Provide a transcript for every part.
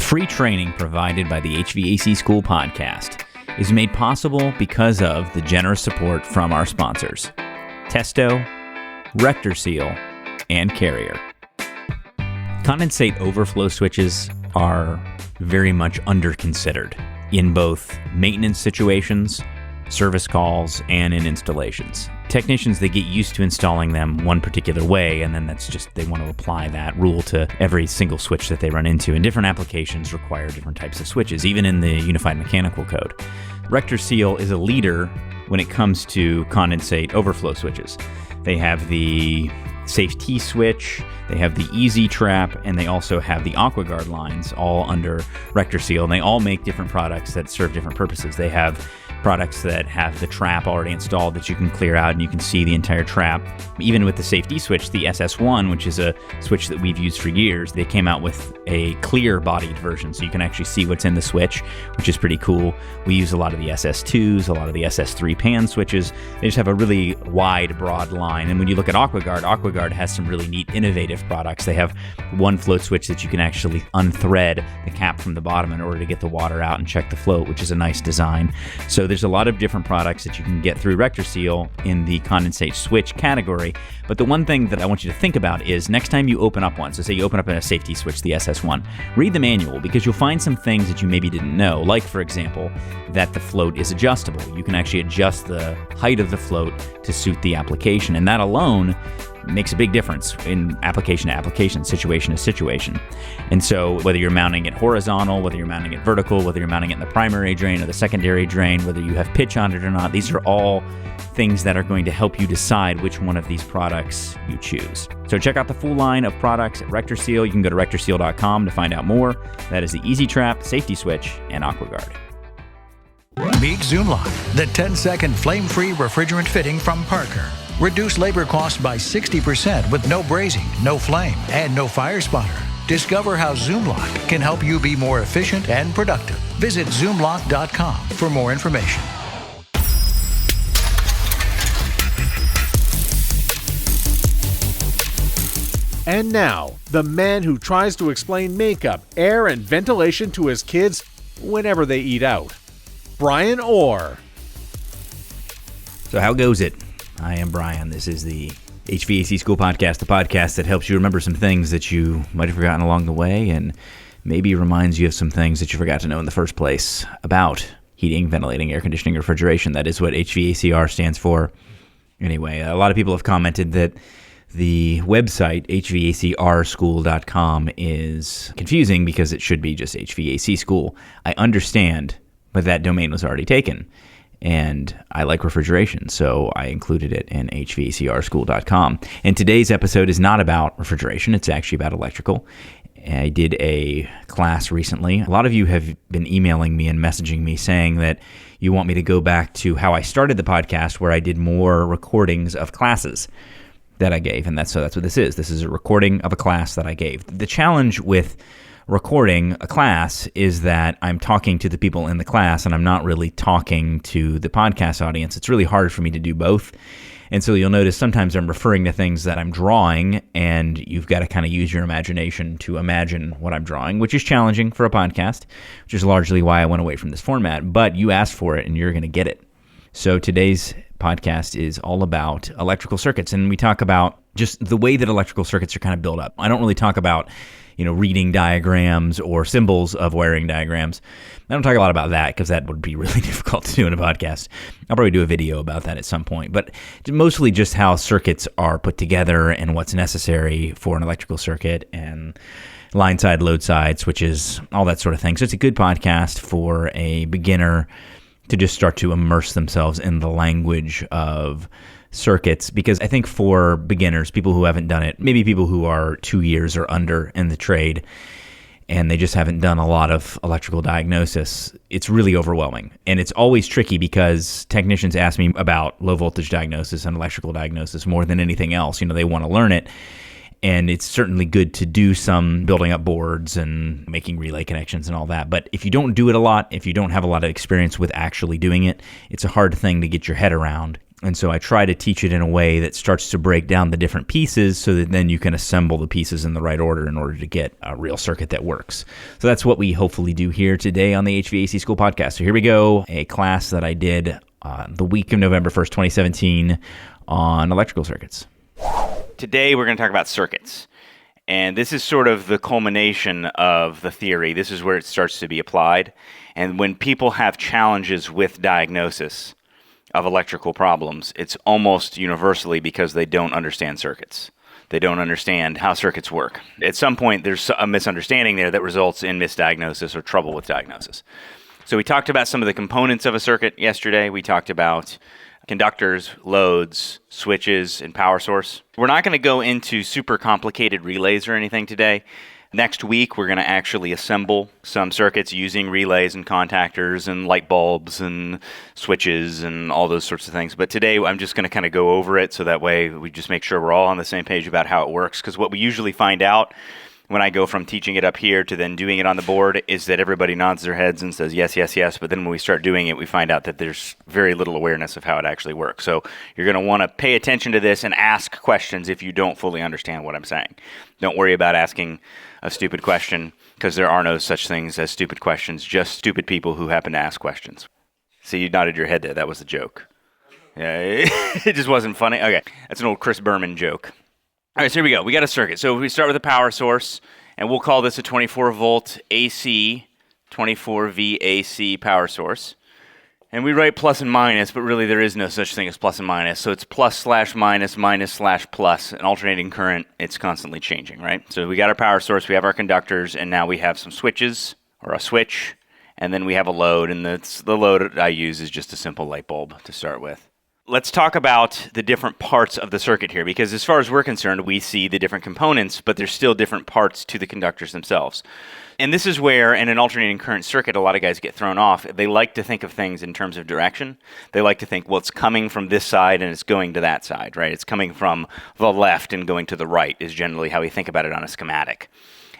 free training provided by the HVAC School podcast is made possible because of the generous support from our sponsors, Testo, Rector Seal, and Carrier. Condensate overflow switches are very much under-considered in both maintenance situations, service calls, and in installations. Technicians, they get used to installing them one particular way, and then they want to apply that rule to every single switch that they run into. And different applications require different types of switches, even in the Unified Mechanical Code. Rector Seal is a leader when it comes to condensate overflow switches. They have the Safe T switch, they have the Easy Trap, and they also have the AquaGuard lines, all under Rector Seal. And they all make different products that serve different purposes. They have products that have the trap already installed that you can clear out and you can see the entire trap. Even with the safety switch, the SS1, which is a switch that we've used for years, they came out with a clear bodied version so you can actually see what's in the switch, which is pretty cool. We use a lot of the SS2s, a lot of the SS3 pan switches. They just have a really wide, broad line. And when you look at AquaGuard has some really neat, innovative products. They have one float switch that you can actually unthread the cap from the bottom in order to get the water out and check the float, which is a nice design. So there's a lot of different products that you can get through Rector Seal in the condensate switch category. But the one thing that I want you to think about is next time you open up one, so say you open up a safety switch, the SS1, read the manual, because you'll find some things that you maybe didn't know. Like, for example, that the float is adjustable. You can actually adjust the height of the float to suit the application. And that alone makes a big difference in application to application, situation to situation. And so whether you're mounting it horizontal, whether you're mounting it vertical, whether you're mounting it in the primary drain or the secondary drain, whether you have pitch on it or not, these are all things that are going to help you decide which one of these products you choose. So check out the full line of products at Rector Seal. You can go to rectorseal.com to find out more. That is the Easy Trap, Safety Switch, and AquaGuard. Meet Zoomlock, the 10-second flame-free refrigerant fitting from Parker. Reduce labor costs by 60% with no brazing, no flame, and no fire spotter. Discover how Zoomlock can help you be more efficient and productive. Visit Zoomlock.com for more information. And now, the man who tries to explain makeup, air, and ventilation to his kids whenever they eat out. Bryan Orr. So how goes it? I am Bryan. This is the HVAC School podcast, the podcast that helps you remember some things that you might have forgotten along the way and maybe reminds you of some things that you forgot to know in the first place about heating, ventilating, air conditioning, refrigeration. That is what HVACR stands for. Anyway, a lot of people have commented that the website, hvacrschool.com, is confusing because it should be just HVAC School. I understand, but that domain was already taken. And I like refrigeration, so I included it in hvacrschool.com. And today's episode is not about refrigeration. It's actually about electrical. I did a class recently. A lot of you have been emailing me and messaging me saying that you want me to go back to how I started the podcast, where I did more recordings of classes that I gave. And that's what this is. This is a recording of a class that I gave. The challenge with recording a class is that I'm talking to the people in the class and I'm not really talking to the podcast audience. It's really hard for me to do both. And so you'll notice sometimes I'm referring to things that I'm drawing, and you've got to kind of use your imagination to imagine what I'm drawing, which is challenging for a podcast, which is largely why I went away from this format. But you asked for it and you're going to get it. So today's podcast is all about electrical circuits, and we talk about just the way that electrical circuits are kind of built up. I don't really talk about reading diagrams or symbols of wiring diagrams. I don't talk a lot about that because that would be really difficult to do in a podcast. I'll probably do a video about that at some point, but mostly just how circuits are put together and what's necessary for an electrical circuit and line side, load side, switches, all that sort of thing. So it's a good podcast for a beginner to just start to immerse themselves in the language of circuits, because I think for beginners, people who haven't done it, maybe people who are 2 years or under in the trade, and they just haven't done a lot of electrical diagnosis, it's really overwhelming. And it's always tricky because technicians ask me about low voltage diagnosis and electrical diagnosis more than anything else. They want to learn it. And it's certainly good to do some building up boards and making relay connections and all that. But if you don't do it a lot, if you don't have a lot of experience with actually doing it, it's a hard thing to get your head around. And so I try to teach it in a way that starts to break down the different pieces so that then you can assemble the pieces in the right order in order to get a real circuit that works. So that's what we hopefully do here today on the HVAC School Podcast. So here we go, a class that I did the week of November 1st, 2017 on electrical circuits. Today we're going to talk about circuits. And this is sort of the culmination of the theory. This is where it starts to be applied. And when people have challenges with diagnosis of electrical problems, it's almost universally because they don't understand circuits. They don't understand how circuits work. At some point, there's a misunderstanding there that results in misdiagnosis or trouble with diagnosis. So we talked about some of the components of a circuit yesterday. We talked about conductors, loads, switches, and power source. We're not going to go into super complicated relays or anything today. Next week, we're going to actually assemble some circuits using relays and contactors and light bulbs and switches and all those sorts of things. But today, I'm just going to kind of go over it so that way we just make sure we're all on the same page about how it works. Because what we usually find out when I go from teaching it up here to then doing it on the board is that everybody nods their heads and says, yes, yes, yes. But then when we start doing it, we find out that there's very little awareness of how it actually works. So you're going to want to pay attention to this and ask questions if you don't fully understand what I'm saying. Don't worry about asking a stupid question because there are no such things as stupid questions, just stupid people who happen to ask questions. See, you nodded your head there. That was a joke. Yeah, it just wasn't funny. Okay, that's an old Chris Berman joke. All right, so here we go. We got a circuit. So we start with a power source, and we'll call this a 24-volt AC, 24V AC power source. And we write plus and minus, but really there is no such thing as plus and minus. So it's plus/minus, minus/plus. An alternating current, it's constantly changing, right? So we got our power source, we have our conductors, and now we have some switches, or a switch, and then we have a load, and the load I use is just a simple light bulb to start with. Let's talk about the different parts of the circuit here, because as far as we're concerned, we see the different components, but there's still different parts to the conductors themselves. And this is where, in an alternating current circuit, a lot of guys get thrown off. They like to think of things in terms of direction. They like to think, well, it's coming from this side and it's going to that side, right? It's coming from the left and going to the right is generally how we think about it on a schematic.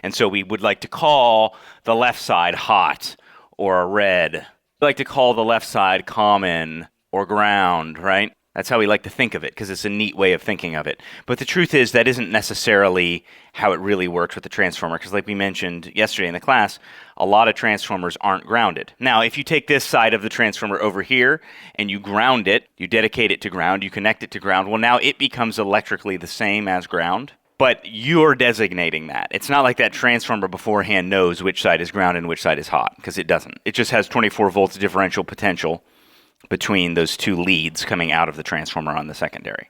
And so we would like to call the left side hot or a red. We like to call the left side common or ground, right? That's how we like to think of it because it's a neat way of thinking of it. But the truth is that isn't necessarily how it really works with the transformer because like we mentioned yesterday in the class, a lot of transformers aren't grounded. Now, if you take this side of the transformer over here and you ground it, you dedicate it to ground, you connect it to ground, well, now it becomes electrically the same as ground. But you're designating that. It's not like that transformer beforehand knows which side is ground and which side is hot because it doesn't. It just has 24 volts differential potential between those two leads coming out of the transformer on the secondary.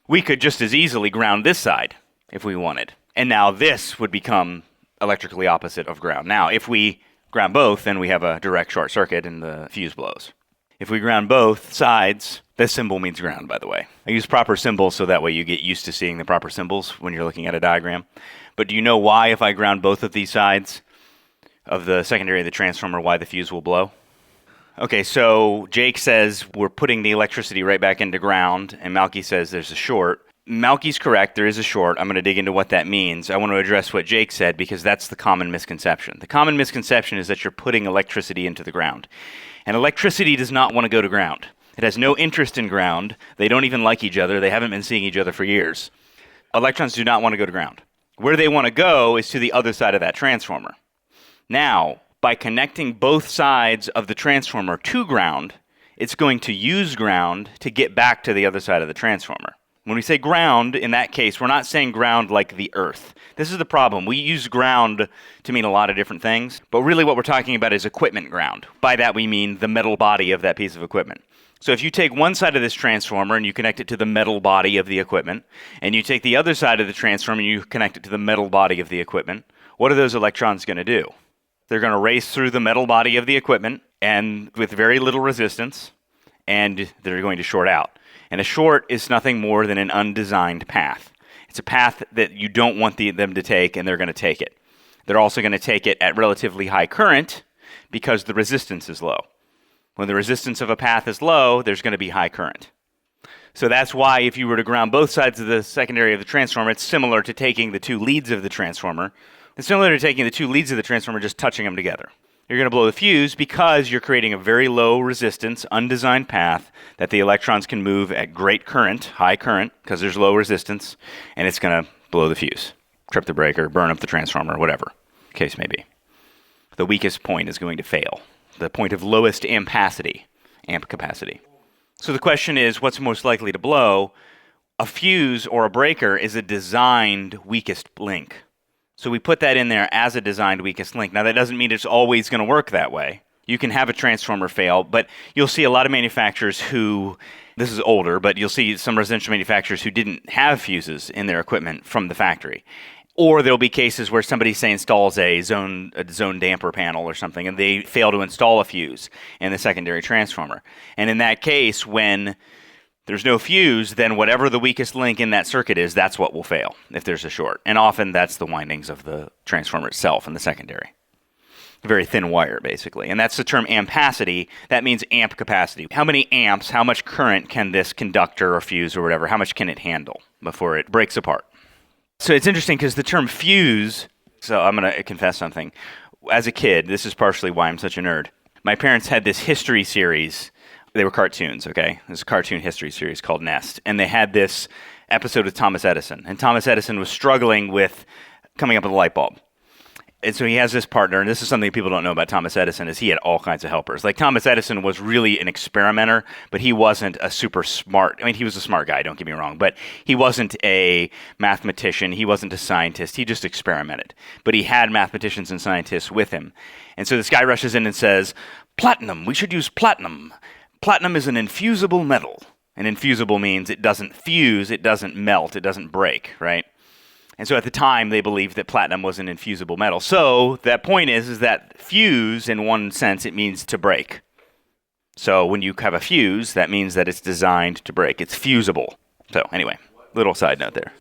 We could just as easily ground this side if we wanted. And now this would become electrically opposite of ground. Now, if we ground both, then we have a direct short circuit and the fuse blows. If we ground both sides, this symbol means ground, by the way. I use proper symbols so that way you get used to seeing the proper symbols when you're looking at a diagram. But do you know why, if I ground both of these sides of the secondary of the transformer, why the fuse will blow? Okay, so Jake says we're putting the electricity right back into ground, and Malky says there's a short. Malky's correct, there is a short. I'm going to dig into what that means. I want to address what Jake said because that's the common misconception. The common misconception is that you're putting electricity into the ground. And electricity does not want to go to ground. It has no interest in ground. They don't even like each other. They haven't been seeing each other for years. Electrons do not want to go to ground. Where they want to go is to the other side of that transformer. Now, by connecting both sides of the transformer to ground, it's going to use ground to get back to the other side of the transformer. When we say ground, in that case, we're not saying ground like the earth. This is the problem. We use ground to mean a lot of different things, but really what we're talking about is equipment ground. By that we mean the metal body of that piece of equipment. So if you take one side of this transformer and you connect it to the metal body of the equipment, and you take the other side of the transformer and you connect it to the metal body of the equipment, what are those electrons going to do? They're going to race through the metal body of the equipment and with very little resistance, and they're going to short out. And a short is nothing more than an undesigned path. It's a path that you don't want them to take, and they're going to take it. They're also going to take it at relatively high current because the resistance is low. When the resistance of a path is low, there's going to be high current. So that's why if you were to ground both sides of the secondary of the transformer, it's similar to taking the two leads of the transformer. It's similar to taking the two leads of the transformer, just touching them together. You're going to blow the fuse because you're creating a very low resistance, undesigned path that the electrons can move at great current, high current, because there's low resistance, and it's going to blow the fuse, trip the breaker, burn up the transformer, whatever the case may be. The weakest point is going to fail. The point of lowest ampacity, amp capacity. So the question is, what's most likely to blow? A fuse or a breaker is a designed weakest link. So we put that in there as a designed weakest link. Now that doesn't mean it's always going to work that way. You can have a transformer fail, but you'll see a lot of manufacturers who, this is older, but you'll see some residential manufacturers who didn't have fuses in their equipment from the factory. Or there'll be cases where somebody, say, installs a zone damper panel or something, and they fail to install a fuse in the secondary transformer. And in that case, when there's no fuse, then whatever the weakest link in that circuit is, that's what will fail if there's a short. And often that's the windings of the transformer itself in the secondary. A very thin wire, basically. And that's the term ampacity. That means amp capacity. How many amps, how much current can this conductor or fuse or whatever, how much can it handle before it breaks apart? So it's interesting because the term fuse, so I'm going to confess something. As a kid, this is partially why I'm such a nerd. My parents had this history series. They were cartoons, okay? It was a cartoon history series called Nest. And they had this episode with Thomas Edison. And Thomas Edison was struggling with coming up with a light bulb. And so he has this partner, and this is something people don't know about Thomas Edison, is he had all kinds of helpers. Like Thomas Edison was really an experimenter, but he wasn't a super smart, I mean, he was a smart guy, don't get me wrong, but he wasn't a mathematician, he wasn't a scientist, he just experimented. But he had mathematicians and scientists with him. And so this guy rushes in and says, platinum, we should use platinum. Platinum is an infusible metal. And infusible means it doesn't fuse, it doesn't melt, it doesn't break, right? And so at the time, they believed that platinum was an infusible metal. So that point is that fuse, in one sense, it means to break. So when you have a fuse, that means that it's designed to break. It's fusible. So anyway, little side note there.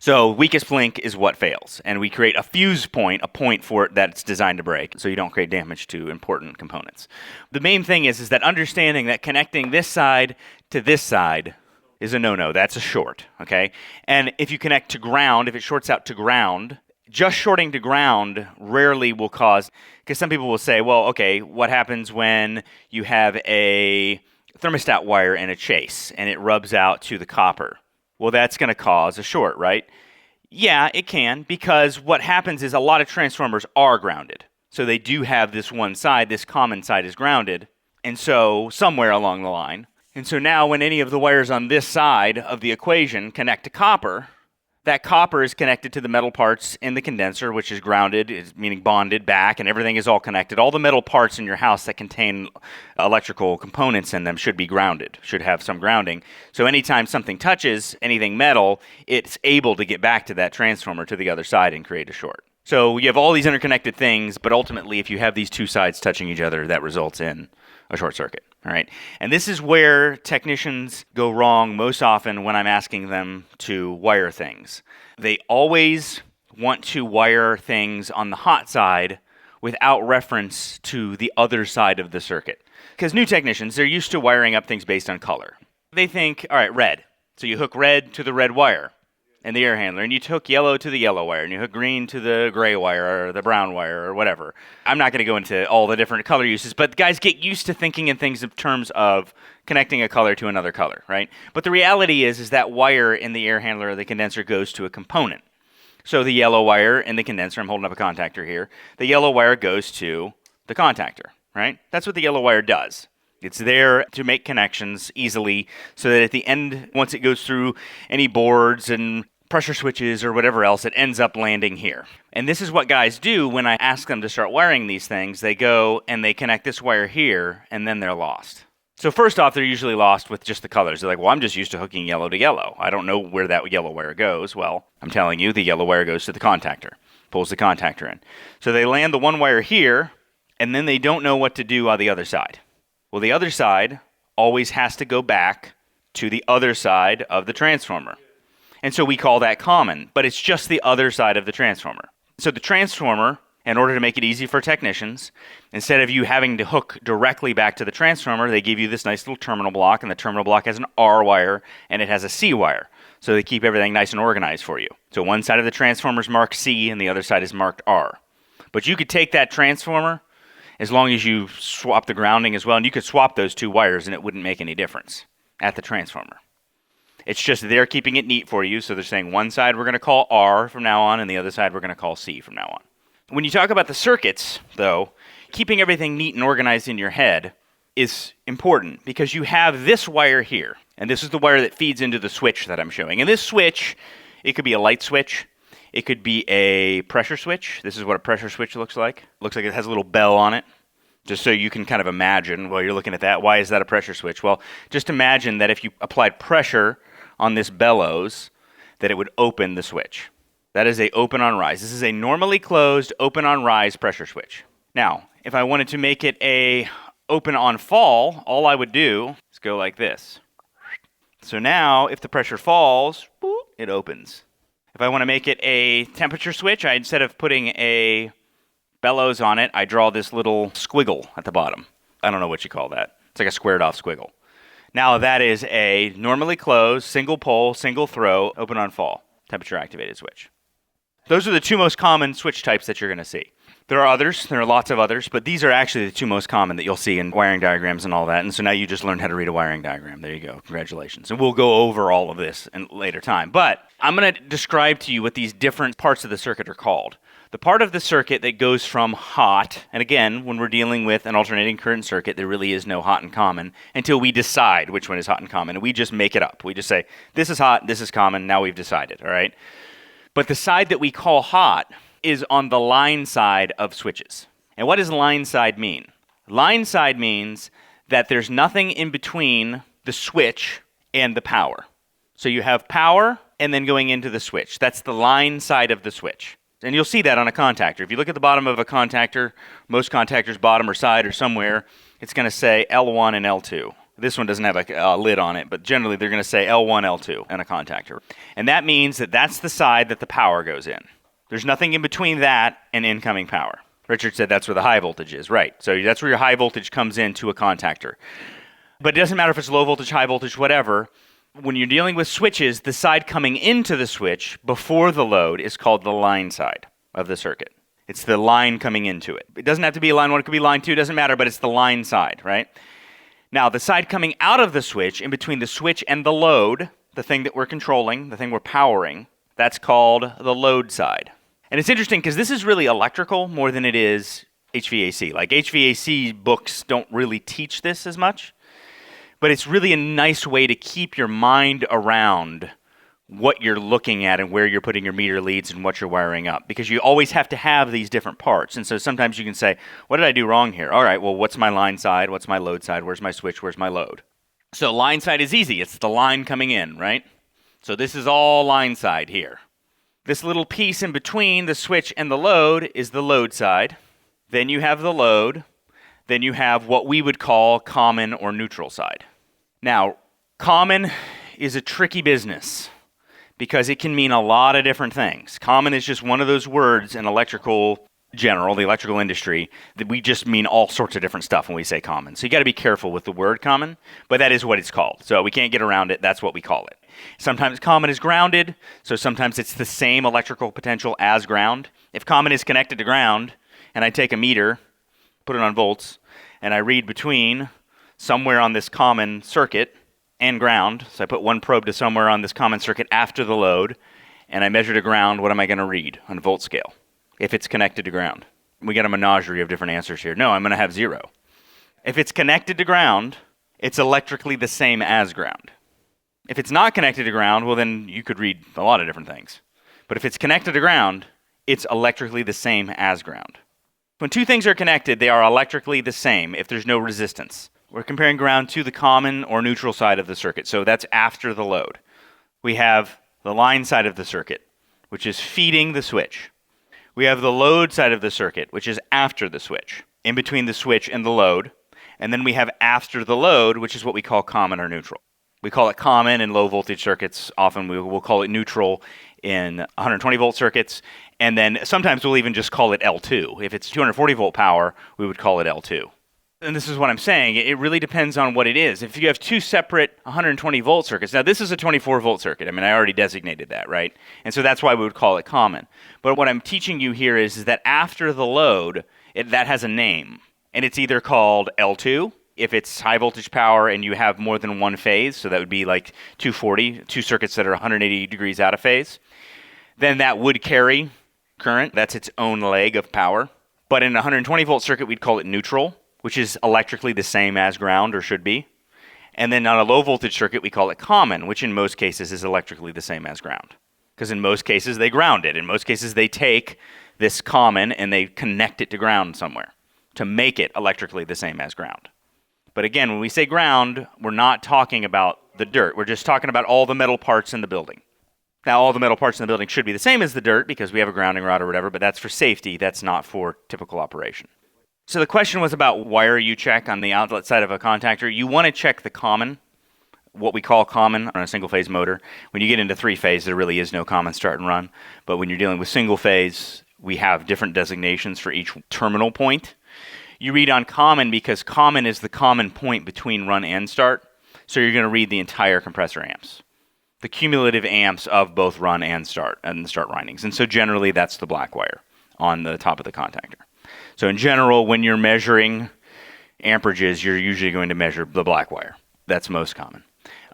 So weakest link is what fails. And we create a fuse point, a point for it that's designed to break, so you don't create damage to important components. The main thing is that understanding that connecting this side to this side is a no-no. That's a short, okay? And if you connect to ground, if it shorts out to ground, just shorting to ground rarely will cause, because some people will say, well, okay, what happens when you have a thermostat wire in a chase and it rubs out to the copper? Well, that's going to cause a short, right? Yeah, it can, because what happens is a lot of transformers are grounded. So they do have this one side, this common side is grounded, and so somewhere along the line. And so now when any of the wires on this side of the equation connect to copper, that copper is connected to the metal parts in the condenser, which is grounded, meaning bonded back, and everything is all connected. All the metal parts in your house that contain electrical components in them should be grounded, should have some grounding. So anytime something touches anything metal, it's able to get back to that transformer to the other side and create a short. So you have all these interconnected things, but ultimately if you have these two sides touching each other, that results in a short circuit. All right. And this is where technicians go wrong most often when I'm asking them to wire things. They always want to wire things on the hot side without reference to the other side of the circuit. Because new technicians, they're used to wiring up things based on color. They think, all right, red. So you hook red to the red wire and the air handler, and you hook yellow to the yellow wire, and you hook green to the gray wire or the brown wire or whatever. I'm not going to go into all the different color uses, but guys get used to thinking in things in terms of connecting a color to another color, right? But the reality is that wire in the air handler or the condenser goes to a component. So the yellow wire in the condenser, I'm holding up a contactor here, the yellow wire goes to the contactor, right? That's what the yellow wire does. It's there to make connections easily so that at the end, once it goes through any boards and pressure switches or whatever else, it ends up landing here. And this is what guys do when I ask them to start wiring these things. They go and they connect this wire here, and then they're lost. So first off, they're usually lost with just the colors. They're like, well, I'm just used to hooking yellow to yellow. I don't know where that yellow wire goes. Well, I'm telling you, the yellow wire goes to the contactor, pulls the contactor in. So they land the one wire here, and then they don't know what to do on the other side. Well, the other side always has to go back to the other side of the transformer. And so we call that common, but it's just the other side of the transformer. So the transformer, in order to make it easy for technicians, instead of you having to hook directly back to the transformer, they give you this nice little terminal block, and the terminal block has an R wire, and it has a C wire. So they keep everything nice and organized for you. So one side of the transformer is marked C, and the other side is marked R. But you could take that transformer, as long as you swap the grounding as well. And you could swap those two wires and it wouldn't make any difference at the transformer. It's just they're keeping it neat for you. So they're saying one side we're going to call R from now on and the other side we're going to call C from now on. When you talk about the circuits, though, keeping everything neat and organized in your head is important because you have this wire here. And this is the wire that feeds into the switch that I'm showing. And this switch, it could be a light switch. It could be a pressure switch. This is what a pressure switch looks like. It looks like it has a little bell on it. Just so you can kind of imagine while you're looking at that, why is that a pressure switch? Well, just imagine that if you applied pressure on this bellows, that it would open the switch. That is a open on rise. This is a normally closed open on rise pressure switch. Now, if I wanted to make it a open on fall, all I would do is go like this. So now, if the pressure falls, boop, it opens. If I want to make it a temperature switch, instead of putting a bellows on it, I draw this little squiggle at the bottom. I don't know what you call that. It's like a squared off squiggle. Now that is a normally closed, single pole, single throw, open on fall, temperature activated switch. Those are the two most common switch types that you're going to see. There are others, there are lots of others, but these are actually the two most common that you'll see in wiring diagrams and all that. And so now you just learned how to read a wiring diagram. There you go. Congratulations. And we'll go over all of this in later time. But I'm going to describe to you what these different parts of the circuit are called. The part of the circuit that goes from hot, and again, when we're dealing with an alternating current circuit, there really is no hot and common until we decide which one is hot and common. And we just make it up. We just say, this is hot, this is common, now we've decided, all right? But the side that we call hot is on the line side of switches. And what does line side mean? Line side means that there's nothing in between the switch and the power. So you have power and then going into the switch. That's the line side of the switch. And you'll see that on a contactor. If you look at the bottom of a contactor, most contactors, bottom or side or somewhere, it's going to say L1 and L2. This one doesn't have a lid on it, but generally they're going to say L1, L2 in a contactor. And that means that that's the side that the power goes in. There's nothing in between that and incoming power. Richard said that's where the high voltage is. Right. So that's where your high voltage comes into a contactor. But it doesn't matter if it's low voltage, high voltage, whatever. When you're dealing with switches, the side coming into the switch before the load is called the line side of the circuit. It's the line coming into it. It doesn't have to be line 1, it could be line 2, doesn't matter, but it's the line side, right? Now, the side coming out of the switch, in between the switch and the load, the thing that we're controlling, the thing we're powering, that's called the load side. And it's interesting because this is really electrical more than it is HVAC. Like HVAC books don't really teach this as much. But it's really a nice way to keep your mind around what you're looking at and where you're putting your meter leads and what you're wiring up. Because you always have to have these different parts. And so sometimes you can say, what did I do wrong here? All right, well, what's my line side? What's my load side? Where's my switch? Where's my load? So line side is easy. It's the line coming in, right? So this is all line side here. This little piece in between the switch and the load is the load side. Then you have the load. Then you have what we would call common or neutral side. Now, common is a tricky business because it can mean a lot of different things. Common is just one of those words in electrical general, the electrical industry, that we just mean all sorts of different stuff when we say common. So you got to be careful with the word common, but that is what it's called. So we can't get around it. That's what we call it. Sometimes common is grounded, so sometimes it's the same electrical potential as ground. If common is connected to ground, and I take a meter, put it on volts, and I read between somewhere on this common circuit and ground, so I put one probe to somewhere on this common circuit after the load, and I measure to ground, what am I going to read on a volt scale if it's connected to ground? We get a menagerie of different answers here. No, I'm going to have 0. If it's connected to ground, it's electrically the same as ground. If it's not connected to ground, well then you could read a lot of different things. But if it's connected to ground, it's electrically the same as ground. When two things are connected, they are electrically the same if there's no resistance. We're comparing ground to the common or neutral side of the circuit, so that's after the load. We have the line side of the circuit, which is feeding the switch. We have the load side of the circuit, which is after the switch, in between the switch and the load. And then we have after the load, which is what we call common or neutral. We call it common in low voltage circuits. Often we will call it neutral in 120 volt circuits. And then sometimes we'll even just call it L2. If it's 240 volt power, we would call it L2. And this is what I'm saying. It really depends on what it is. If you have two separate 120 volt circuits, now this is a 24 volt circuit. I mean, I already designated that, right? And so that's why we would call it common. But what I'm teaching you here is that after the load, that has a name. And it's either called L2 if it's high voltage power and you have more than one phase, so that would be like 240, two circuits that are 180 degrees out of phase. Then that would carry current. That's its own leg of power. But in a 120 volt circuit, we'd call it neutral, which is electrically the same as ground, or should be. And then on a low voltage circuit, we call it common, which in most cases is electrically the same as ground. Because in most cases, they ground it. In most cases, they take this common and they connect it to ground somewhere to make it electrically the same as ground. But again, when we say ground, we're not talking about the dirt. We're just talking about all the metal parts in the building. Now, all the metal parts in the building should be the same as the dirt because we have a grounding rod or whatever, but that's for safety. That's not for typical operation. So the question was about wire you check on the outlet side of a contactor. You want to check the common, what we call common on a single-phase motor. When you get into three-phase, there really is no common start and run. But when you're dealing with single-phase, we have different designations for each terminal point. You read on common because common is the common point between run and start. So you're going to read the entire compressor amps, the cumulative amps of both run and the start windings. And so generally that's the black wire on the top of the contactor. So in general, when you're measuring amperages, you're usually going to measure the black wire. That's most common.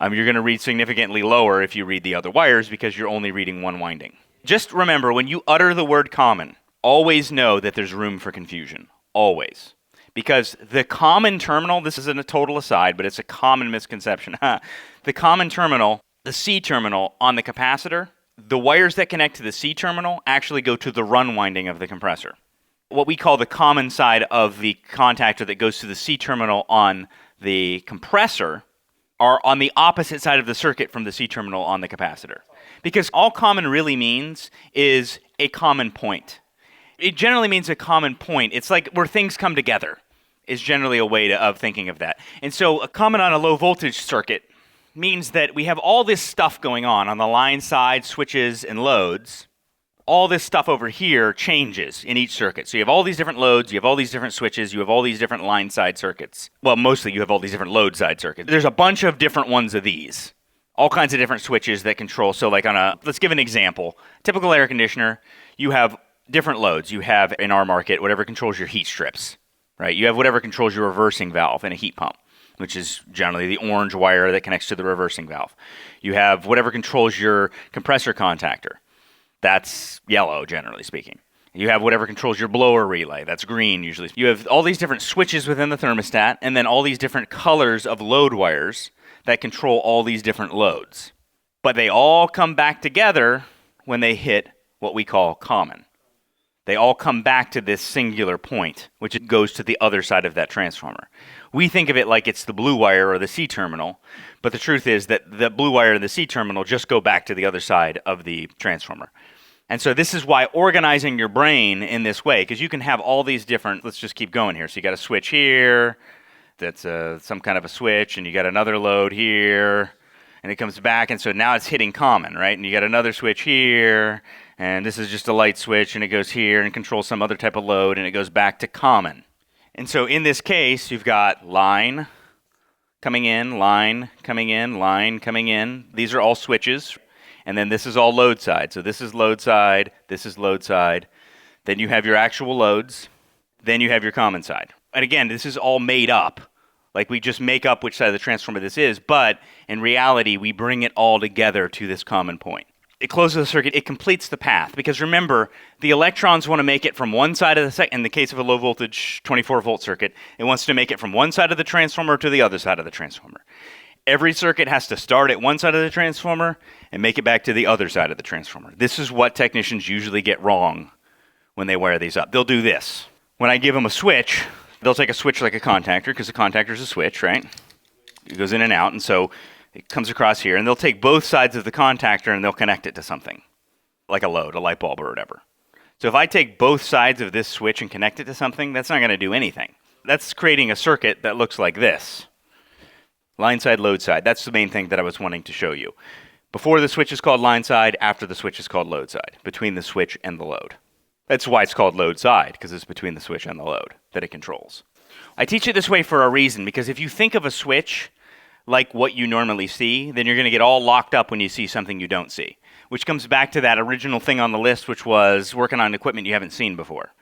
You're going to read significantly lower if you read the other wires because you're only reading one winding. Just remember, when you utter the word common, always know that there's room for confusion. Always. Because the common terminal, this isn't a total aside, but it's a common misconception. The common terminal, the C terminal on the capacitor, the wires that connect to the C terminal actually go to the run winding of the compressor. What we call the common side of the contactor that goes to the C terminal on the compressor are on the opposite side of the circuit from the C terminal on the capacitor. Because all common really means is a common point. It generally means a common point. It's like where things come together is generally a way of thinking of that. And so a common on a low voltage circuit means that we have all this stuff going on the line side, switches, and loads. All this stuff over here changes in each circuit. So you have all these different loads, you have all these different switches, you have all these different line side circuits. Well, mostly you have all these different load side circuits. There's a bunch of different ones of these. All kinds of different switches that control. So like let's give an example. Typical air conditioner, you have different loads. You have, in our market, whatever controls your heat strips, right? You have whatever controls your reversing valve in a heat pump, which is generally the orange wire that connects to the reversing valve. You have whatever controls your compressor contactor. That's yellow, generally speaking. You have whatever controls your blower relay. That's green, usually. You have all these different switches within the thermostat, and then all these different colors of load wires that control all these different loads. But they all come back together when they hit what we call common. They all come back to this singular point, which goes to the other side of that transformer. We think of it like it's the blue wire or the C terminal, but the truth is that the blue wire and the C terminal just go back to the other side of the transformer. And so this is why organizing your brain in this way, because you can have all these different, let's just keep going here. So you got a switch here, that's some kind of a switch, and you got another load here, and it comes back, and so now it's hitting common, right? And you got another switch here, and this is just a light switch, and it goes here and controls some other type of load, and it goes back to common. And so in this case, you've got line coming in, line coming in, line coming in. These are all switches. And then this is all load side. So this is load side, this is load side. Then you have your actual loads. Then you have your common side. And again, this is all made up. Like we just make up which side of the transformer this is, but in reality, we bring it all together to this common point. It closes the circuit, it completes the path. Because remember, the electrons want to make it from one side of the in the case of a low voltage 24 volt circuit, it wants to make it from one side of the transformer to the other side of the transformer. Every circuit has to start at one side of the transformer and make it back to the other side of the transformer. This is what technicians usually get wrong when they wire these up. They'll do this. When I give them a switch, they'll take a switch like a contactor, because a contactor is a switch, right? It goes in and out, and so it comes across here, and they'll take both sides of the contactor and they'll connect it to something, like a load, a light bulb, or whatever. So if I take both sides of this switch and connect it to something, that's not going to do anything. That's creating a circuit that looks like this. Line side, load side. That's the main thing that I was wanting to show you. Before the switch is called line side, after the switch is called load side, between the switch and the load. That's why it's called load side, because it's between the switch and the load that it controls. I teach it this way for a reason, because if you think of a switch like what you normally see, then you're going to get all locked up when you see something you don't see, which comes back to that original thing on the list, which was working on equipment you haven't seen before.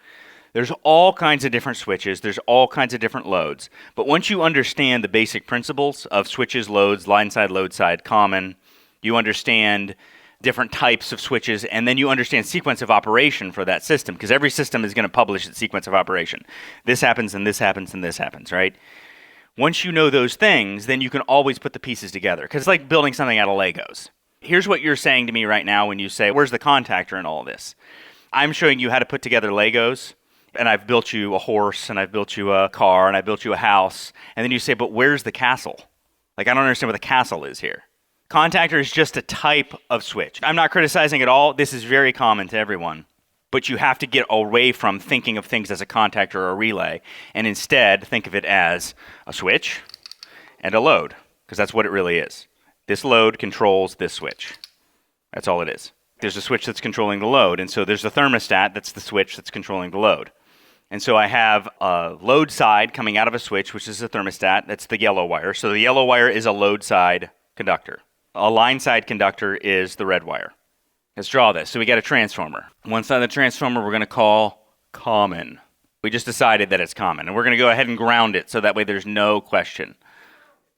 There's all kinds of different switches. There's all kinds of different loads. But once you understand the basic principles of switches, loads, line side, load side, common, you understand different types of switches, and then you understand sequence of operation for that system, because every system is going to publish its sequence of operation. This happens, and this happens, and this happens, right? Once you know those things, then you can always put the pieces together, because it's like building something out of Legos. Here's what you're saying to me right now when you say, where's the contactor in all this? I'm showing you how to put together Legos, and I've built you a horse, and I've built you a car, and I built you a house, and then you say, but where's the castle? Like, I don't understand what the castle is here. Contactor is just a type of switch. I'm not criticizing at all. This is very common to everyone. But you have to get away from thinking of things as a contactor or a relay, and instead think of it as a switch and a load, because that's what it really is. This load controls this switch. That's all it is. There's a switch that's controlling the load, and so there's a thermostat that's the switch that's controlling the load. And so I have a load side coming out of a switch, which is a thermostat. That's the yellow wire. So the yellow wire is a load side conductor. A line side conductor is the red wire. Let's draw this. So we got a transformer. One side of the transformer we're going to call common. We just decided that it's common. And we're going to go ahead and ground it so that way there's no question.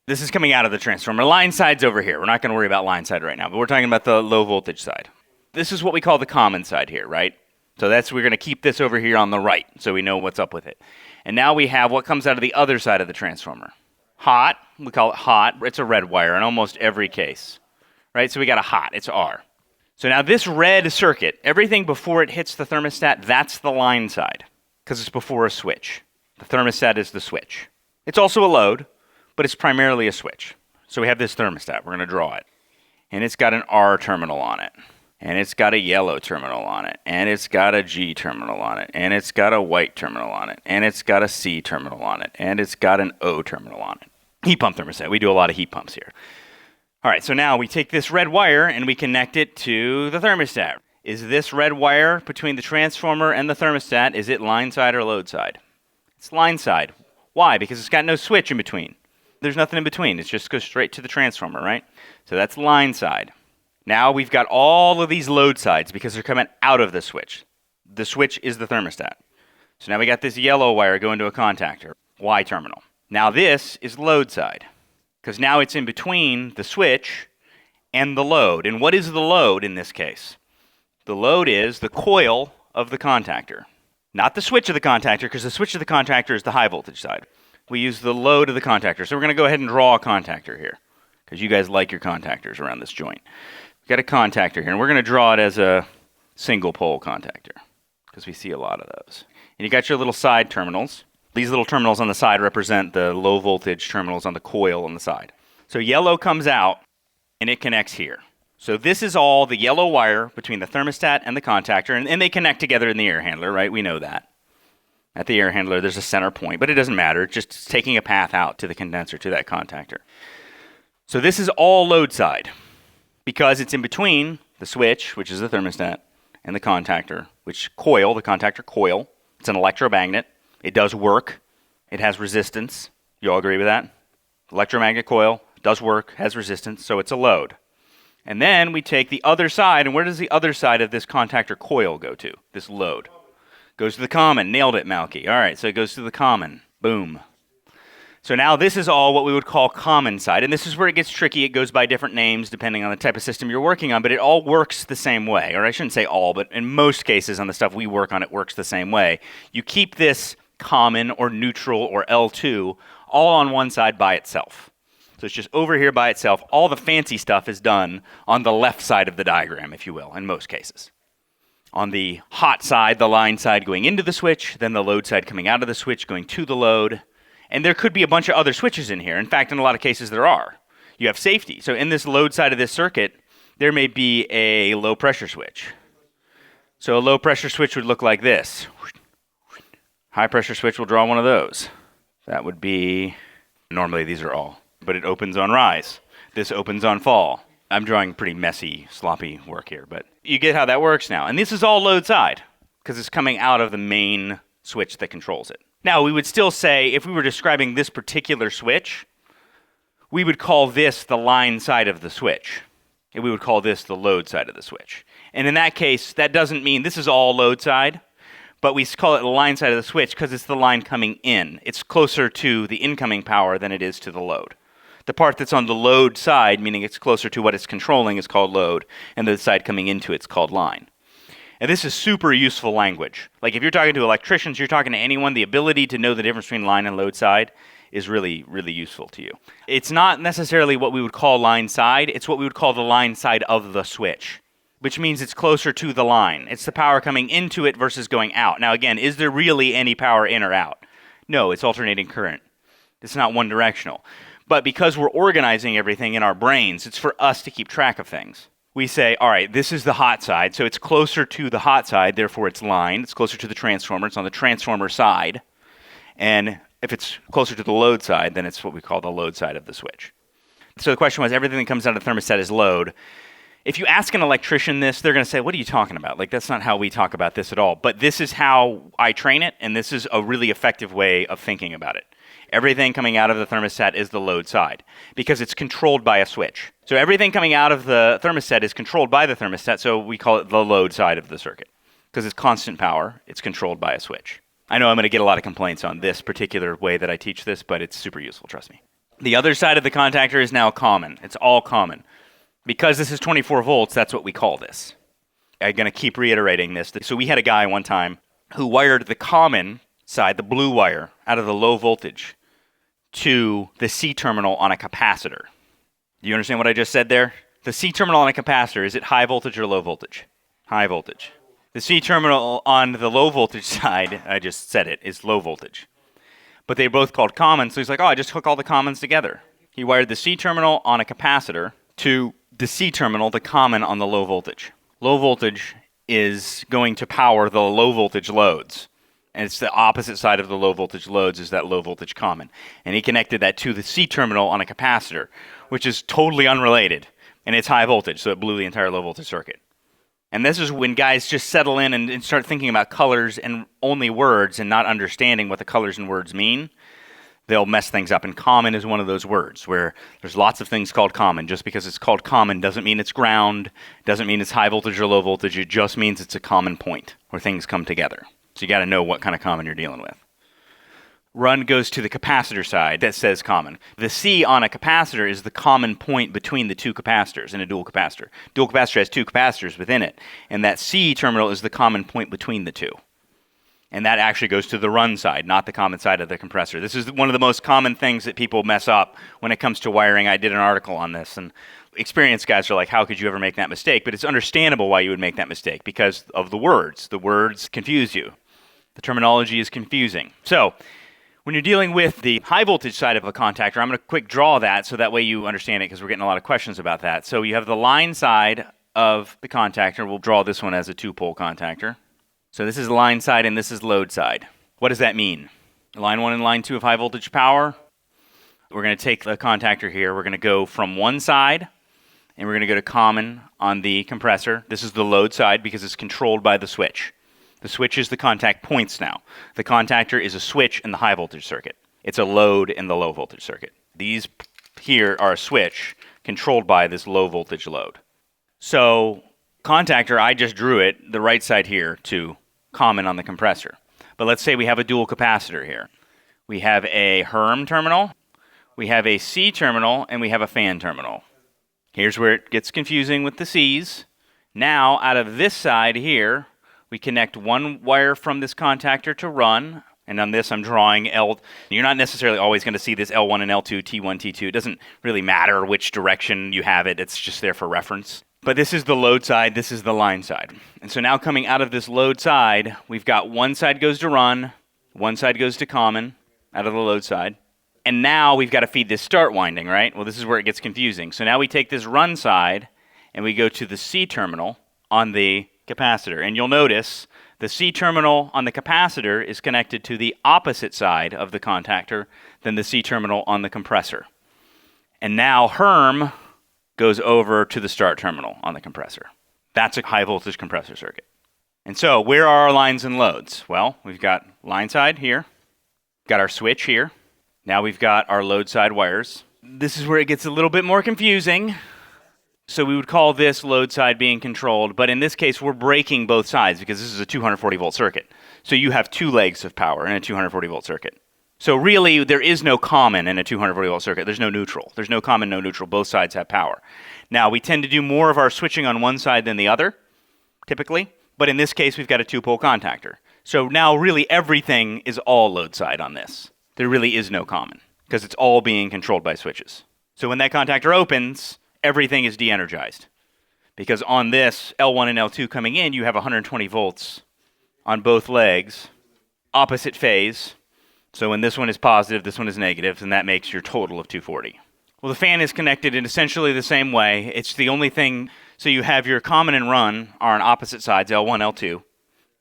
This is coming out of the transformer. Line side's over here. We're not going to worry about line side right now, but we're talking about the low voltage side. This is what we call the common side here, right? So we're going to keep this over here on the right so we know what's up with it. And now we have what comes out of the other side of the transformer. Hot, we call it hot. It's a red wire in almost every case, right? So we got a hot, it's R. So now this red circuit, everything before it hits the thermostat, that's the line side because it's before a switch. The thermostat is the switch. It's also a load, but it's primarily a switch. So we have this thermostat. We're going to draw it. And it's got an R terminal on it. And it's got a yellow terminal on it, and it's got a G terminal on it, and it's got a white terminal on it, and it's got a C terminal on it, and it's got an O terminal on it. Heat pump thermostat. We do a lot of heat pumps here. All right, so now we take this red wire and we connect it to the thermostat. Is this red wire between the transformer and the thermostat, is it line side or load side? It's line side. Why? Because it's got no switch in between. There's nothing in between. It just goes straight to the transformer, right? So that's line side. Now we've got all of these load sides because they're coming out of the switch. The switch is the thermostat. So now we got this yellow wire going to a contactor, Y terminal. Now this is load side because now it's in between the switch and the load. And what is the load in this case? The load is the coil of the contactor, not the switch of the contactor, because the switch of the contactor is the high voltage side. We use the load of the contactor. So we're going to go ahead and draw a contactor here because you guys like your contactors around this joint. We've got a contactor here, and we're going to draw it as a single pole contactor because we see a lot of those. And you got your little side terminals. These little terminals on the side represent the low voltage terminals on the coil on the side. So yellow comes out, and it connects here. So this is all the yellow wire between the thermostat and the contactor, and they connect together in the air handler, right? We know that. At the air handler, there's a center point, but it doesn't matter. It's just taking a path out to the condenser, to that contactor. So this is all load side because it's in between the switch, which is the thermostat, and the contactor, which coil, the contactor coil. It's an electromagnet. It does work. It has resistance. You all agree with that? Electromagnet coil does work, has resistance, so it's a load. And then we take the other side, and where does the other side of this contactor coil go to, this load? Goes to the common. Nailed it, Malky. All right, so it goes to the common. Boom. So now this is all what we would call common side, and this is where it gets tricky. It goes by different names depending on the type of system you're working on, but it all works the same way. Or I shouldn't say all, but in most cases on the stuff we work on, it works the same way. You keep this common or neutral or L2 all on one side by itself. So it's just over here by itself. All the fancy stuff is done on the left side of the diagram, if you will, in most cases. On the hot side, the line side going into the switch, then the load side coming out of the switch going to the load. And there could be a bunch of other switches in here. In fact, in a lot of cases, there are. You have safety. So in this load side of this circuit, there may be a low pressure switch. So a low pressure switch would look like this. High pressure switch will draw one of those. That would be, normally these are all, but it opens on rise. This opens on fall. I'm drawing pretty messy, sloppy work here, but you get how that works now. And this is all load side because it's coming out of the main switch that controls it. Now, we would still say, if we were describing this particular switch, we would call this the line side of the switch. And we would call this the load side of the switch. And in that case, that doesn't mean this is all load side, but we call it the line side of the switch because it's the line coming in. It's closer to the incoming power than it is to the load. The part that's on the load side, meaning it's closer to what it's controlling, is called load, and the side coming into it's called line. And this is super useful language. Like if you're talking to electricians, you're talking to anyone, the ability to know the difference between line and load side is really, really useful to you. It's not necessarily what we would call line side, it's what we would call the line side of the switch, which means it's closer to the line. It's the power coming into it versus going out. Now again, is there really any power in or out? No, it's alternating current. It's not one directional. But because we're organizing everything in our brains, it's for us to keep track of things. We say, all right, this is the hot side, so it's closer to the hot side, therefore it's line. It's closer to the transformer, it's on the transformer side. And if it's closer to the load side, then it's what we call the load side of the switch. So the question was, everything that comes out of the thermostat is load. If you ask an electrician this, they're going to say, what are you talking about? Like, that's not how we talk about this at all. But this is how I train it, and this is a really effective way of thinking about it. Everything coming out of the thermostat is the load side because it's controlled by a switch. So everything coming out of the thermostat is controlled by the thermostat, so we call it the load side of the circuit because it's constant power. It's controlled by a switch. I know I'm going to get a lot of complaints on this particular way that I teach this, but it's super useful, trust me. The other side of the contactor is now common. It's all common. Because this is 24 volts, that's what we call this. I'm going to keep reiterating this. So we had a guy one time who wired the common side, the blue wire, out of the low voltage to the C terminal on a capacitor. Do you understand what I just said there? The C terminal on a capacitor, is it high voltage or low voltage? High voltage. The C terminal on the low voltage side, I just said it, is low voltage. But they're both called common, so he's like, oh, I just hook all the commons together. He wired the C terminal on a capacitor to the C terminal, the common on the low voltage. Low voltage is going to power the low voltage loads. And it's the opposite side of the low voltage loads is that low voltage common. And he connected that to the C terminal on a capacitor, which is totally unrelated. And it's high voltage, so it blew the entire low voltage circuit. And this is when guys just settle in and start thinking about colors and only words and not understanding what the colors and words mean. They'll mess things up. And common is one of those words where there's lots of things called common. Just because it's called common doesn't mean it's ground, doesn't mean it's high voltage or low voltage. It just means it's a common point where things come together. So you got to know what kind of common you're dealing with. Run goes to the capacitor side that says common. The C on a capacitor is the common point between the two capacitors in a dual capacitor. Dual capacitor has two capacitors within it, and that C terminal is the common point between the two. And that actually goes to the run side, not the common side of the compressor. This is one of the most common things that people mess up when it comes to wiring. I did an article on this, and experienced guys are like, how could you ever make that mistake? But it's understandable why you would make that mistake because of the words. The words confuse you. The terminology is confusing. So when you're dealing with the high voltage side of a contactor, I'm going to quick draw that so that way you understand it because we're getting a lot of questions about that. So you have the line side of the contactor. We'll draw this one as a two-pole contactor. So this is line side and this is load side. What does that mean? Line 1 and line 2 of high voltage power. We're going to take the contactor here. We're going to go from one side and we're going to go to common on the compressor. This is the load side because it's controlled by the switch. The switch is the contact points now. The contactor is a switch in the high voltage circuit. It's a load in the low voltage circuit. These here are a switch controlled by this low voltage load. So contactor, I just drew it, the right side here, to common on the compressor. But let's say we have a dual capacitor here. We have a HERM terminal, we have a C terminal, and we have a fan terminal. Here's where it gets confusing with the C's. Now, out of this side here, we connect one wire from this contactor to run, and on this I'm drawing L. You're not necessarily always going to see this L1 and L2, T1, T2. It doesn't really matter which direction you have it. It's just there for reference. But this is the load side, this is the line side. And so now coming out of this load side, we've got one side goes to run, one side goes to common out of the load side. And now we've got to feed this start winding, right? Well, this is where it gets confusing. So now we take this run side and we go to the C terminal on the capacitor. And you'll notice the C terminal on the capacitor is connected to the opposite side of the contactor than the C terminal on the compressor. And now HERM goes over to the start terminal on the compressor. That's a high voltage compressor circuit. And so where are our lines and loads? Well, we've got line side here, got our switch here. Now we've got our load side wires. This is where it gets a little bit more confusing. So we would call this load side being controlled, but in this case, we're breaking both sides because this is a 240 volt circuit. So you have two legs of power in a 240 volt circuit. So really, there is no common in a 240 volt circuit. There's no neutral. There's no common, no neutral. Both sides have power. Now, we tend to do more of our switching on one side than the other, typically. But in this case, we've got a two-pole contactor. So now really everything is all load side on this. There really is no common because it's all being controlled by switches. So when that contactor opens, everything is de-energized. Because on this L1 and L2 coming in, you have 120 volts on both legs, opposite phase. So when this one is positive, this one is negative, and that makes your total of 240. Well, the fan is connected in essentially the same way. It's the only thing, so you have your common and run are on opposite sides, L1, L2,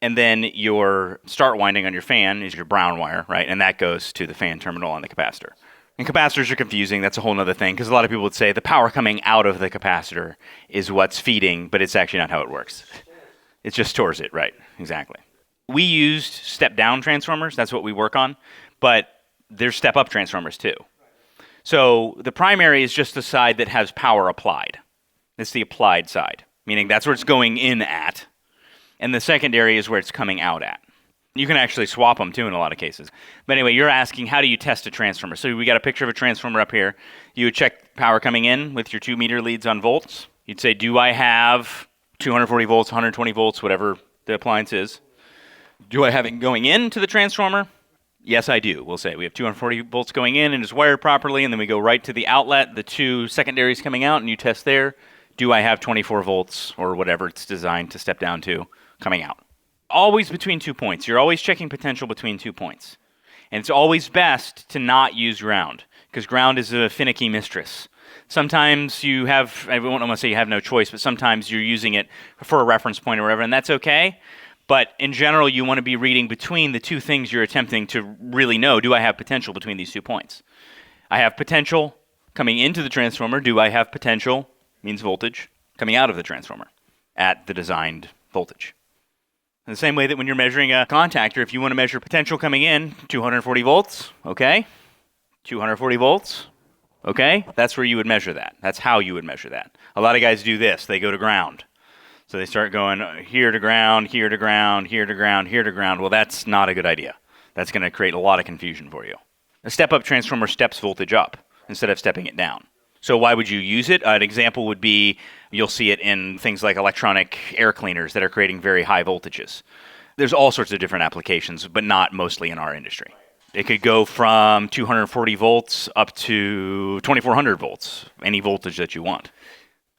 and then your start winding on your fan is your brown wire, right? And that goes to the fan terminal on the capacitor. And capacitors are confusing. That's a whole other thing, because a lot of people would say the power coming out of the capacitor is what's feeding, but it's actually not how it works. It just stores it, right? Exactly. We used step-down transformers. That's what we work on. But there's step-up transformers too. So the primary is just the side that has power applied. It's the applied side, meaning that's where it's going in at. And the secondary is where it's coming out at. You can actually swap them too in a lot of cases. But anyway, you're asking, how do you test a transformer? So we got a picture of a transformer up here. You would check power coming in with your 2 meter leads on volts. You'd say, do I have 240 volts, 120 volts, whatever the appliance is? Do I have it going into the transformer? Yes, I do. We'll say we have 240 volts going in and it's wired properly, and then we go right to the outlet, the 2 secondaries coming out, and you test there. Do I have 24 volts or whatever it's designed to step down to coming out? Always between 2 points. You're always checking potential between 2 points. And it's always best to not use ground, because ground is a finicky mistress. Sometimes you have, I won't want to say you have no choice, but sometimes you're using it for a reference point or whatever, and that's okay. But in general, you want to be reading between the two things you're attempting to really know. Do I have potential between these 2 points? I have potential coming into the transformer. Do I have potential, means voltage, coming out of the transformer at the designed voltage? In the same way that when you're measuring a contactor, if you want to measure potential coming in, 240 volts, okay? 240 volts, okay? That's where you would measure that. That's how you would measure that. A lot of guys do this. They go to ground. So they start going here to ground, here to ground, here to ground, here to ground. Well, that's not a good idea. That's going to create a lot of confusion for you. A step-up transformer steps voltage up instead of stepping it down. So why would you use it? An example would be, you'll see it in things like electronic air cleaners that are creating very high voltages. There's all sorts of different applications, but not mostly in our industry. It could go from 240 volts up to 2400 volts, any voltage that you want.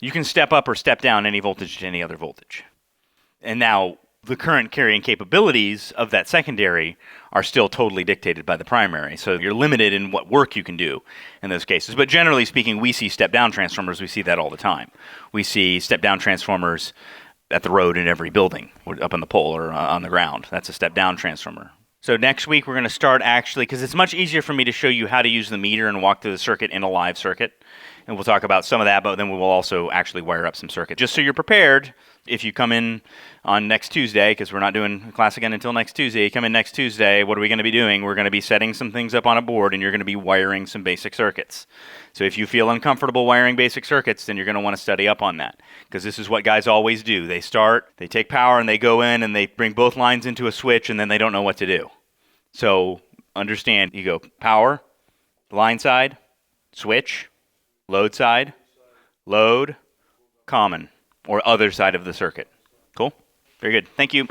You can step up or step down any voltage to any other voltage. And now, the current carrying capabilities of that secondary are still totally dictated by the primary. So you're limited in what work you can do in those cases. But generally speaking, we see step-down transformers. We see that all the time. We see step-down transformers at the road in every building, up on the pole or on the ground. That's a step-down transformer. So next week, we're going to start actually, because it's much easier for me to show you how to use the meter and walk through the circuit in a live circuit. And we'll talk about some of that, but then we will also actually wire up some circuit. Just so you're prepared, if you come in on next Tuesday, because we're not doing class again until next Tuesday, you come in next Tuesday, what are we going to be doing? We're going to be setting some things up on a board, and you're going to be wiring some basic circuits. So if you feel uncomfortable wiring basic circuits, then you're going to want to study up on that, because this is what guys always do. They start, they take power, and they go in, and they bring both lines into a switch, and then they don't know what to do. So understand, you go power, line side, switch, load side, load, common, or other side of the circuit. Cool? Very good. Thank you.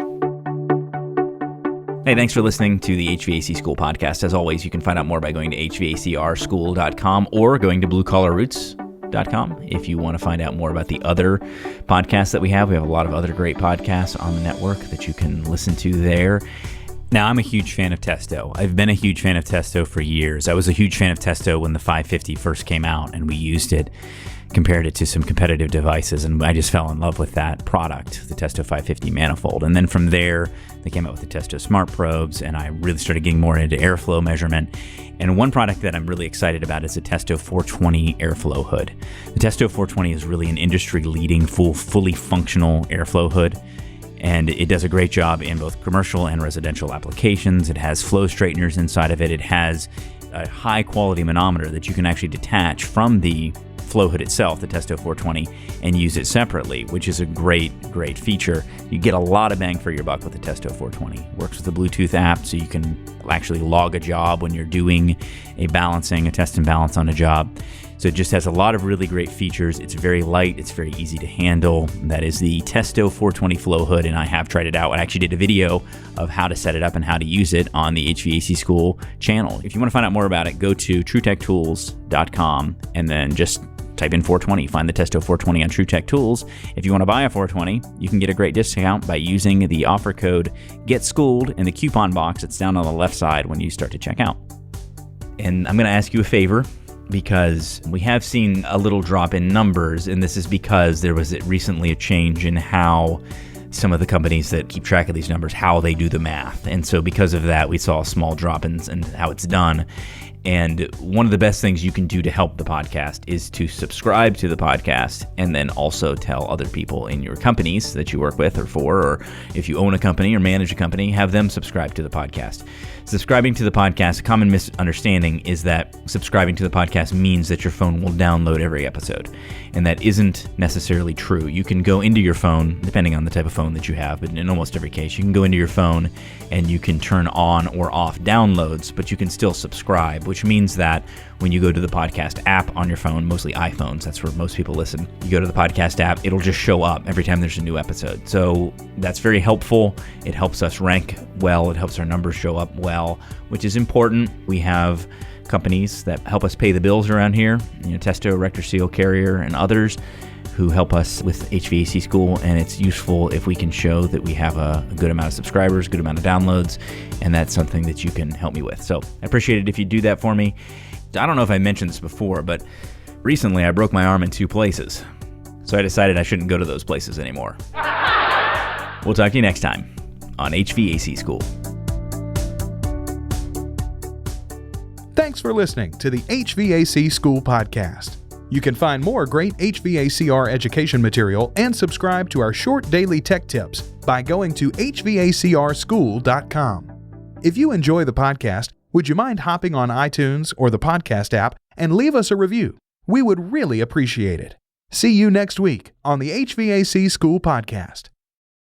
Hey, thanks for listening to the HVAC School podcast. As always, you can find out more by going to hvacrschool.com or going to bluecollarroots.com. If you want to find out more about the other podcasts that we have a lot of other great podcasts on the network that you can listen to there. Now, I'm a huge fan of Testo. I've been a huge fan of Testo for years. I was a huge fan of Testo when the 550 first came out, and we used it, compared it to some competitive devices, and I just fell in love with that product, the Testo 550 manifold. And then from there, they came out with the Testo Smart Probes, and I really started getting more into airflow measurement. And one product that I'm really excited about is the Testo 420 airflow hood. The Testo 420 is really an industry-leading, fully functional airflow hood. And it does a great job in both commercial and residential applications. It has flow straighteners inside of it. It has a high-quality manometer that you can actually detach from the flow hood itself, the Testo 420, and use it separately, which is a great feature. You get a lot of bang for your buck with the Testo 420. Works with the Bluetooth app, so you can actually log a job when you're doing a test and balance on a job. So it just has a lot of really great features. It's very light. It's very easy to handle. That is the Testo 420 flow hood, and I have tried it out. I actually did a video of how to set it up and how to use it on the HVAC School channel. If you want to find out more about it, go to TrueTechTools.com and then just type in 420. Find the Testo 420 on TrueTech Tools. If you want to buy a 420, you can get a great discount by using the offer code GETSchooled in the coupon box that's down on the left side when you start to check out. And I'm going to ask you a favor, because we have seen a little drop in numbers, and this is because there was recently a change in how some of the companies that keep track of these numbers, how they do the math. And so because of that, we saw a small drop in how it's done. And one of the best things you can do to help the podcast is to subscribe to the podcast, and then also tell other people in your companies that you work with or for, or if you own a company or manage a company, have them subscribe to the podcast. Subscribing to the podcast, a common misunderstanding is that subscribing to the podcast means that your phone will download every episode. And that isn't necessarily true. You can go into your phone, depending on the type of phone that you have, but in almost every case, you can go into your phone and you can turn on or off downloads, but you can still subscribe, which means that when you go to the podcast app on your phone, mostly iPhones, that's where most people listen, you go to the podcast app, it'll just show up every time there's a new episode. So that's very helpful. It helps us rank well. It helps our numbers show up well, which is important. We have companies that help us pay the bills around here, Testo, Rector Seal, Carrier, and others who help us with HVAC School, and it's useful if we can show that we have a good amount of subscribers, good amount of downloads, and that's something that you can help me with. So I appreciate it if you do that for me. I don't know if I mentioned this before, but recently I broke my arm in 2 places, so I decided I shouldn't go to those places anymore. We'll talk to you next time on HVAC School. Thanks for listening to the HVAC School Podcast. You can find more great HVACR education material and subscribe to our short daily tech tips by going to hvacrschool.com. If you enjoy the podcast, would you mind hopping on iTunes or the podcast app and leave us a review? We would really appreciate it. See you next week on the HVAC School Podcast.